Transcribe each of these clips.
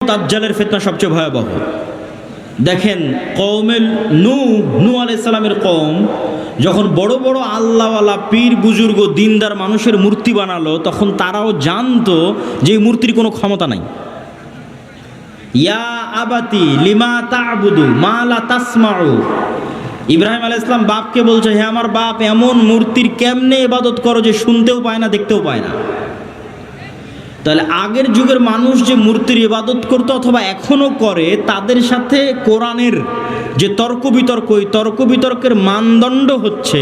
দাজ্জালের ফিতনা সবচেয়ে ভয়াবহ। দেখেন কওমের নূহ আলাইহিস সালামের কওম যখন বড় বড় আল্লাহওয়ালা পীর বুজুর্গ দিনদার মানুষের মূর্তি বানালো, তখন তারাও জানতো যে এই মূর্তির কোনো ক্ষমতা নাই। ইয়া আবাতি লিমা তা'বুদু মা লা তাসমাউ, ইব্রাহিম আলাইহিস সালাম বাপকে বলছে, হে আমার বাপ, এমন মূর্তির কেমনে ইবাদত করো যে শুনতেও পায় না, দেখতেও পায় না। তাহলে আগের যুগের মানুষ যে মূর্তির ইবাদত করতো অথবা এখনো করে, তাদের সাথে কোরআনের যে তর্ক বিতর্ক, ওই তর্ক বিতর্কের মানদণ্ড হচ্ছে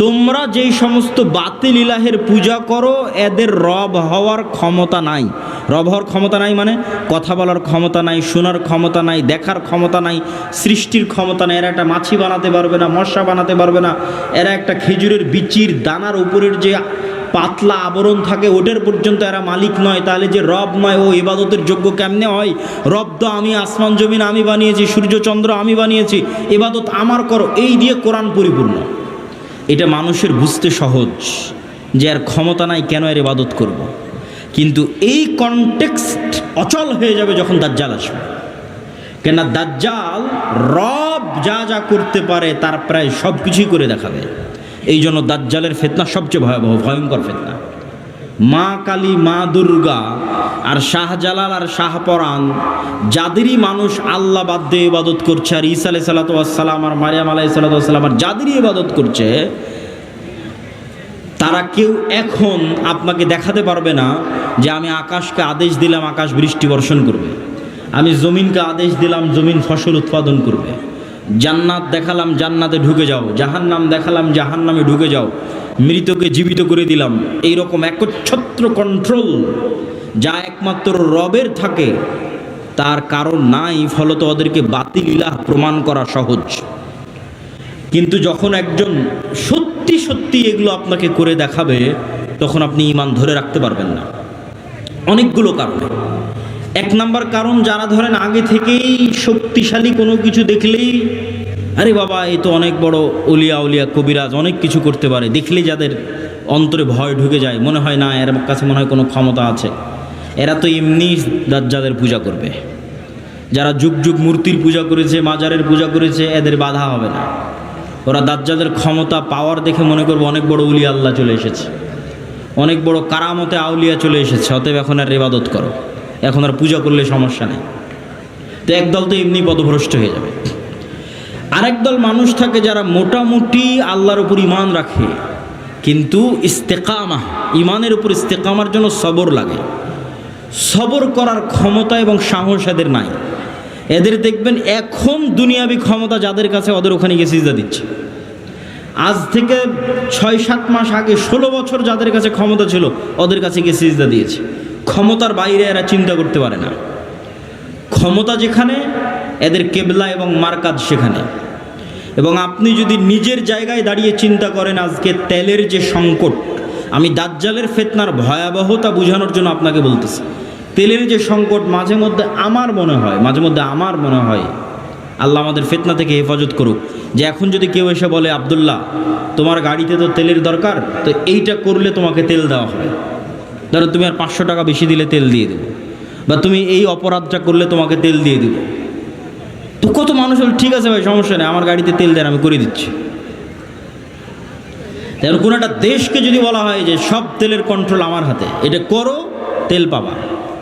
তোমরা যেই সমস্ত বাতিল ইলাহের পূজা করো এদের রব হওয়ার ক্ষমতা নাই। রব হওয়ার ক্ষমতা নাই মানে কথা বলার ক্ষমতা নাই, শোনার ক্ষমতা নাই, দেখার ক্ষমতা নাই, সৃষ্টির ক্ষমতা নাই। এরা একটা মাছি বানাতে পারবে না, মশা বানাতে পারবে না, এরা একটা খেজুরের বিচির দানার উপরের যে পাতলা আবরণ থাকে ওটার পর্যন্ত এরা মালিক নয়। তাহলে যে রব নয় ও ইবাদতের যোগ্য কেমনে হয়? রব তো আমি, আসমান জমিন আমি বানিয়েছি, সূর্য চন্দ্র আমি বানিয়েছি, ইবাদত আমার করো, এই দিয়ে কোরআন পরিপূর্ণ। এটা মানুষের বুঝতে সহজ যে এর ক্ষমতা নাই, কেন এর ইবাদত করব। কিন্তু এই কনটেক্সট অচল হয়ে যাবে যখন দাজ্জাল আসবে। কেন দাজ্জাল রব যা যা করতে পারে তার প্রায় সব কিছুই করে দেখাবে। এই জন্য দাজ্জালের ফিতনা সবচেয়ে ভয়াবহ, ভয়ঙ্কর ফিতনা। মা কালী, মা দুর্গা আর শাহজালাল আর শাহপরাণ, যাদেরই মানুষ আল্লাহ বাদ দিয়ে ইবাদত করছে, আর ঈসা আলাইহিস সালাতু ওয়াস সালাম আর মারিয়াম আলাইহিস সালাতু ওয়াস সালাম আর যাদেরই ইবাদত করছে, তারা কেউ এখন আপনাকে দেখাতে পারবে না যে আমি আকাশকে আদেশ দিলাম আকাশ বৃষ্টি বর্ষণ করবে, আমি জমিনকে আদেশ দিলাম জমিন ফসল উৎপাদন করবে, জান্নাত দেখালাম জান্নাতে ঢুকে যাও, জাহান্নাম দেখালাম জাহান্নামে ঢুকে যাও, মৃতকে জীবিত করে দিলাম। এই রকম একচ্ছত্র কন্ট্রোল যা একমাত্র রবের থাকে তার কারণ নাই, ফলত ওদেরকে বাতিল ইলাহ প্রমাণ করা সহজ। কিন্তু যখন একজন সত্যি সত্যি এগুলো আপনাকে করে দেখাবে, তখন আপনি ঈমান ধরে রাখতে পারবেন না। অনেকগুলো কারণে। এক নাম্বার কারণ, যারা ধরেন আগে থেকেই শক্তিশালী কোনো কিছু দেখলেই আরে বাবা এই তো অনেক বড় ওলিয়া উলিয়া কবিরাজ, অনেক কিছু করতে পারে, দেখলেই যাদের অন্তরে ভয় ঢুকে যায়, মনে হয় না এর কাছে মনে হয় কোনো ক্ষমতা আছে, এরা তো এমনি দাজ্জালের পূজা করবে। যারা যুগ যুগ মূর্তির পূজা করেছে, মাজারের পূজা করেছে, এদের বাধা হবে না। ওরা দাজ্জালের ক্ষমতা পাওয়ার দেখে মনে করবে অনেক বড় উলিয়া আল্লাহ চলে এসেছে, অনেক বড় কারামতে আউলিয়া চলে এসেছে, অতএব এখন আর ইবাদত করো, এখন আর পূজা করলে সমস্যা নেই। তো একদল তো এমনি পথভ্রষ্ট হয়ে যাবে। আরেক দল মানুষ থাকে যারা মোটামুটি আল্লাহর উপর ঈমান রাখে, কিন্তু ইস্তেকামা, ঈমানের উপর ইস্তেকামার জন্য সবর লাগে। সবর করার ক্ষমতা এবং সাহস এদের নাই। এদের দেখবেন এখন দুনিয়াবি ক্ষমতা যাদের কাছে, ওদের ওখানে গিয়ে সিজদা দিচ্ছে। আজ থেকে 6-7 মাস আগে 16 বছর যাদের কাছে ক্ষমতা ছিল ওদের কাছে গিয়ে সিজদা দিয়েছে। ক্ষমতার বাইরে এরা চিন্তা করতে পারে না। ক্ষমতা যেখানে, এদের কেবলা এবং মারকাজ সেখানে। এবং আপনি যদি নিজের জায়গায় দাঁড়িয়ে চিন্তা করেন, আজকে তেলের যে সংকট, আমি দাজ্জালের ফিতনার ভয়াবহতা বোঝানোর জন্য আপনাকে বলতেছি। তেলের যে সংকট, মাঝে মধ্যে আমার মনে হয় আল্লাহ আমাদের ফিতনা থেকে হেফাজত করুক, যে এখন যদি কেউ এসে বলে আব্দুল্লাহ তোমার গাড়িতে তো তেলের দরকার, তো এইটা করলে তোমাকে তেল দেওয়া হবে, ধরো তুমি আর 500 টাকা বেশি দিলে তেল দিয়ে দেবো, বা তুমি এই অপরাধটা করলে তোমাকে তেল দিয়ে দেবো। তো কত মানুষ বলে ঠিক আছে ভাই সমস্যা নেই, আমার গাড়িতে তেল দেন আমি করে দিচ্ছি। তাহলে কোনো একটা দেশকে যদি বলা হয় যে সব তেলের কন্ট্রোল আমার হাতে, এটা করো তেল পাবা,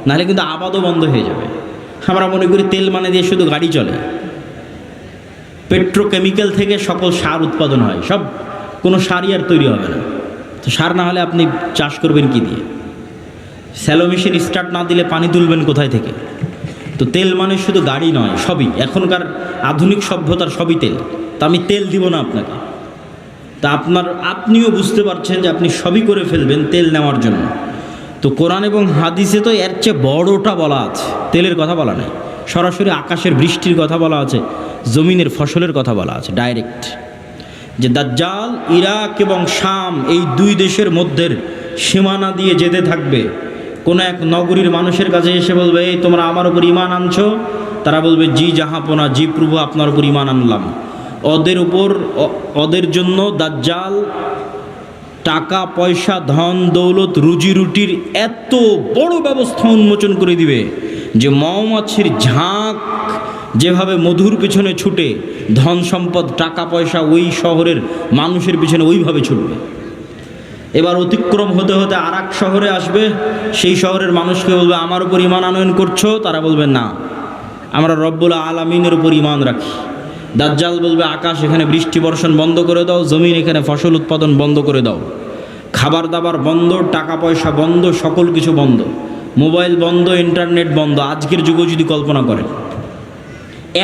নাহলে কিন্তু আবাদও বন্ধ হয়ে যাবে। আমরা মনে করি তেল মানে দিয়ে শুধু গাড়ি চলে। পেট্রোকেমিক্যাল থেকে সকল সার উৎপাদন হয়, সব কোনো সারই আর তৈরি হবে না। তো সার না হলে আপনি চাষ করবেন কি দিয়ে? স্যালো মেশিন স্টার্ট না দিলে পানি তুলবেন কোথায় থেকে? তো তেল মানে শুধু গাড়ি নয়, সবই। এখনকার আধুনিক সভ্যতার সবই তেল। তা আমি তেল দিব না আপনাকে, তা আপনিও বুঝতে পারছেন যে আপনি সবই করে ফেলবেন তেল নেওয়ার জন্য। তো কোরআন এবং হাদিসে তো এর চেয়ে বড়টা বলা আছে, তেলের কথা বলা নেই। সরাসরি আকাশের বৃষ্টির কথা বলা আছে, জমিনের ফসলের কথা বলা আছে ডাইরেক্ট, যে দাজ্জাল ইরাক এবং শাম এই 2 দেশের মধ্যের সীমানা দিয়ে যেতে থাকবে। কোনো এক নগরীর মানুষের কাছে এসে বলবে, এই তোমরা আমার উপর ঈমান আনছো? তারা বলবে জি জাহাপনা, জি প্রভু আপনার উপর ঈমান আনলাম। ওদের জন্য দাজ্জাল টাকা পয়সা, ধন দৌলত, রুজি রুটির এত বড় ব্যবস্থা উন্মোচন করে দিবে যে মৌমাছির ঝাঁক যেভাবে মধুর পিছনে ছুটে, ধন সম্পদ টাকা পয়সা ওই শহরের মানুষের পিছনে ওইভাবে ছুটবে। এবার অতিক্রম হতে হতে আর এক শহরে আসবে, সেই শহরের মানুষকে বলবে আমার উপর ঈমান আনয়ন করছো? তারা বলবে না, আমরা রব্বুল আলামিনের উপর ঈমান রাখি। দাজ্জাল বলবে আকাশ এখানে বৃষ্টি বর্ষণ বন্ধ করে দাও, জমিন এখানে ফসল উৎপাদন বন্ধ করে দাও, খাবার দাবার বন্ধ, টাকা পয়সা বন্ধ, সকল কিছু বন্ধ, মোবাইল বন্ধ, ইন্টারনেট বন্ধ। আজকের যুগে যদি কল্পনা করেন,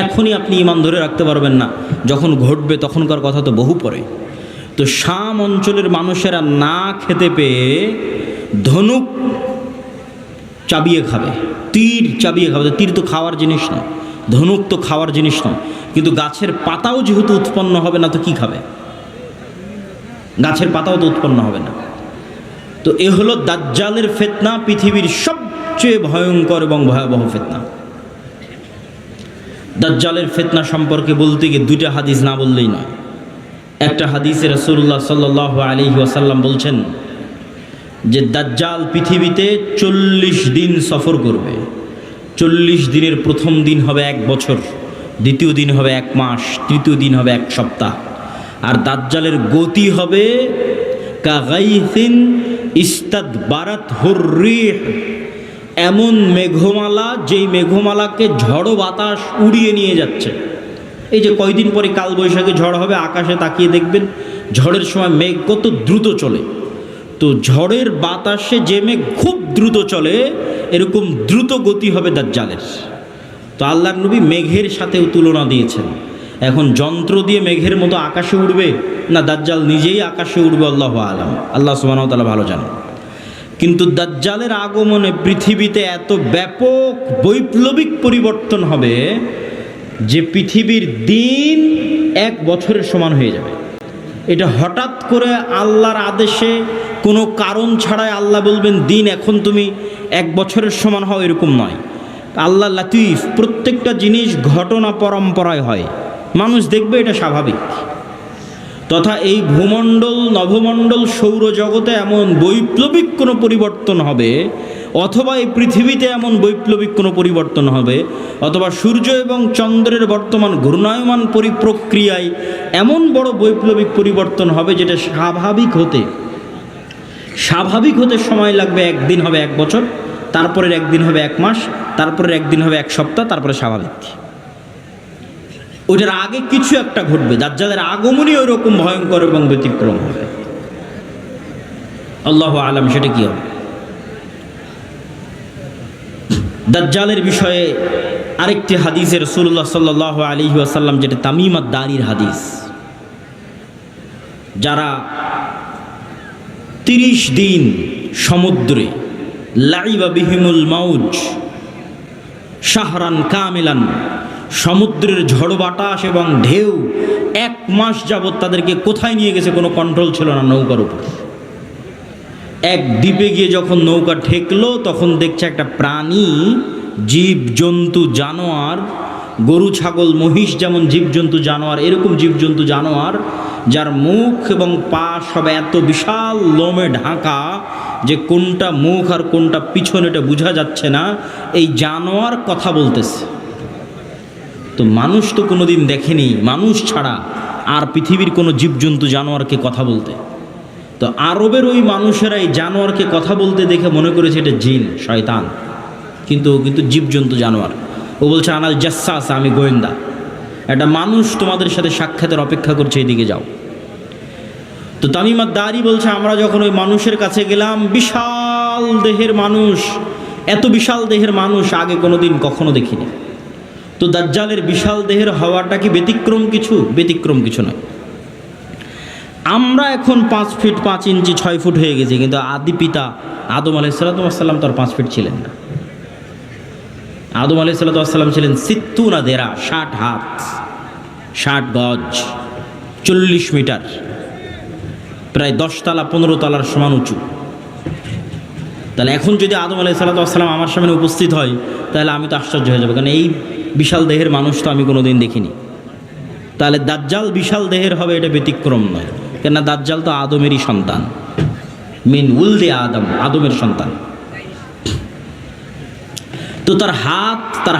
এখনই আপনি ঈমান ধরে রাখতে পারবেন না, যখন ঘটবে তখনকার কথা তো বহু পরে। তো শাম অঞ্চলের মানুষেরা না খেতে পেয়ে ধনুক চাবিয়ে খাবে, তীর চাবিয়ে খাবে। তীর তো খাওয়ার জিনিস না, ধনুক তো খাওয়ার জিনিস না, কিন্তু গাছের পাতাও যেহেতু উৎপন্ন হবে না তো কি খাবে? গাছের পাতাও তো উৎপন্ন হবে না। তো এ হলো দাজ্জালের ফিতনা, পৃথিবীর সবচেয়ে ভয়ঙ্কর এবং ভয়াবহ ফিতনা। দাজ্জালের ফিতনা সম্পর্কে বলতে গিয়ে দুইটা হাদিস না বললেই নয়। একটা হাদিসে রাসূলুল্লাহ সাল্লাল্লাহু আলাইহি ওয়াসাল্লাম বলছেন যে দাজ্জাল পৃথিবীতে 40 দিন সফর করবে। 40 দিনের প্রথম দিন হবে 1 বছর, দ্বিতীয় দিন হবে 1 মাস, তৃতীয় দিন হবে 1 সপ্তাহ। আর দাজ্জালের গতি হবে কাগাইসিন ইস্তাদবারাত হুররিহ, এমন মেঘমালা যেই মেঘমালাকে ঝড়ো বাতাস উড়িয়ে নিয়ে যাচ্ছে। এই যে কয়দিন পরে কালবৈশাখী ঝড় হবে, আকাশে তাকিয়ে দেখবেন ঝড়ের সময় মেঘ কত দ্রুত চলে। তো ঝড়ের বাতাসে যে মেঘ খুব দ্রুত চলে, এরকম দ্রুত গতি হবে দাজ্জালের। তো আল্লাহর নবী মেঘের সাথেও তুলনা দিয়েছেন। এখন যন্ত্র দিয়ে মেঘের মতো আকাশে উঠবে না দাজ্জাল নিজেই আকাশে উঠবে, আল্লাহু আলাম, আল্লাহ সুবহানাহু ওয়া তাআলা ভালো জানেন। কিন্তু দাজ্জালের আগমনে পৃথিবীতে এত ব্যাপক বৈপ্লবিক পরিবর্তন হবে যে পৃথিবীর দিন 1 বছরের সমান হয়ে যাবে। এটা হঠাৎ করে আল্লাহর আদেশে কোনো কারণ ছাড়াই আল্লাহ বলবেন দিন এখন তুমি 1 বছরের সমান হও, এরকম নয়। আল্লাহ লাতিফ, প্রত্যেকটা জিনিস ঘটনা পরম্পরায় হয়, মানুষ দেখবে এটা স্বাভাবিক। তথা এই ভূমণ্ডল, নভমণ্ডল, সৌরজগতে এমন বৈপ্লবিক কোনো পরিবর্তন হবে, অথবা এই পৃথিবীতে এমন বৈপ্লবিক কোনো পরিবর্তন হবে, অথবা সূর্য এবং চন্দ্রের বর্তমান ঘূর্ণায়মান প্রক্রিয়ায় এমন বড় বৈপ্লবিক পরিবর্তন হবে যেটা স্বাভাবিক হতে সময় লাগবে। একদিন হবে 1 বছর, তারপরের একদিন হবে 1 মাস, তারপরের একদিন হবে 1 সপ্তাহ, তারপরে স্বাভাবিক। ওইটার আগে কিছু একটা ঘটবে। দাজ্জালের আগমনই ওই রকম ভয়ঙ্কর এবং ব্যতিক্রম হবে। আল্লাহু আলাম সেটা কি হবে। দাজ্জালের বিষয়ে আরেকটি হাদিসে রাসূলুল্লাহ সাল্লাল্লাহু আলাইহি ওয়াসাল্লাম, যেটা তামিম আদ-দারির হাদিস, যারা 30 দিন সমুদ্রে লাইবা বিহিমুল মাউজ শাহরান কামিলান, সমুদ্রের ঝড় বাতাস এবং ঢেউ 1 মাস যাবৎ তাদেরকে কোথায় নিয়ে গেছে কোনো কন্ট্রোল ছিল না নৌকার উপর। এক দ্বীপে গিয়ে যখন নৌকা ঠেকলো তখন দেখছে একটা প্রাণী, জীবজন্তু, জানোয়ার, গরু ছাগল মহিষ যেমন জীবজন্তু জানোয়ার, এরকম জীবজন্তু জানোয়ার যার মুখ এবং পা সব এত বিশাল লোমে ঢাকা যে কোনটা মুখ আর কোনটা পিছন এটা বোঝা যাচ্ছে না। এই জানোয়ার কথা বলতেছে। তো মানুষ তো কোনোদিন দেখেনি, মানুষ ছাড়া আর পৃথিবীর কোনো জীবজন্তু জানোয়ারকে কথা বলতে। তো আরবের ওই মানুষেরা এই জানোয়ারকে কথা বলতে দেখে মনে করেছে এটা জিন, শয়তান, কিন্তু জীবজন্তু জানোয়ার। ও বলছে আনাল জাসসাস, আমি গোয়েন্দা, একটা মানুষ তোমাদের সাথে সাক্ষাতের অপেক্ষা করছে, এদিকে যাও। তো তামিম আদ-দারি বলছে আমরা যখন ওই মানুষের কাছে গেলাম, বিশাল দেহের মানুষ, এত বিশাল দেহের মানুষ আগে কোনোদিন কখনো দেখিনি। তো দাজ্জালের বিশাল দেহের হওয়াটা কি ব্যতিক্রম কিছু? ব্যতিক্রম কিছু নয়। আমরা এখন 5 ফিট 5 ইঞ্চি 6 ফুট হয়ে গেছি, কিন্তু আদি পিতা আদম আলাইহিস সালাম তো আর 5 ফিট ছিলেন না। আদম আলাইহিস সালাম ছিলেন 60 দেরা, 60 হাত, 60 গজ, 40 মিটার, প্রায় 10 তলা 15 তলার সমান উঁচু। তাহলে এখন যদি আদম আলাইহিস সালাম আমার সামনে উপস্থিত হয়, তাহলে আমি তো আশ্চর্য হয়ে যাবো, কারণ এই বিশাল দেহের মানুষ তো আমি কোনোদিন দেখিনি। তাহলে দাজ্জাল বিশাল দেহের হবে, এটা ব্যতিক্রম নয়, কেননা দাজ্জাল তো আদমেরই সন্তান, মিন উলদে আদম, আদমের সন্তান। তো তার হাত তার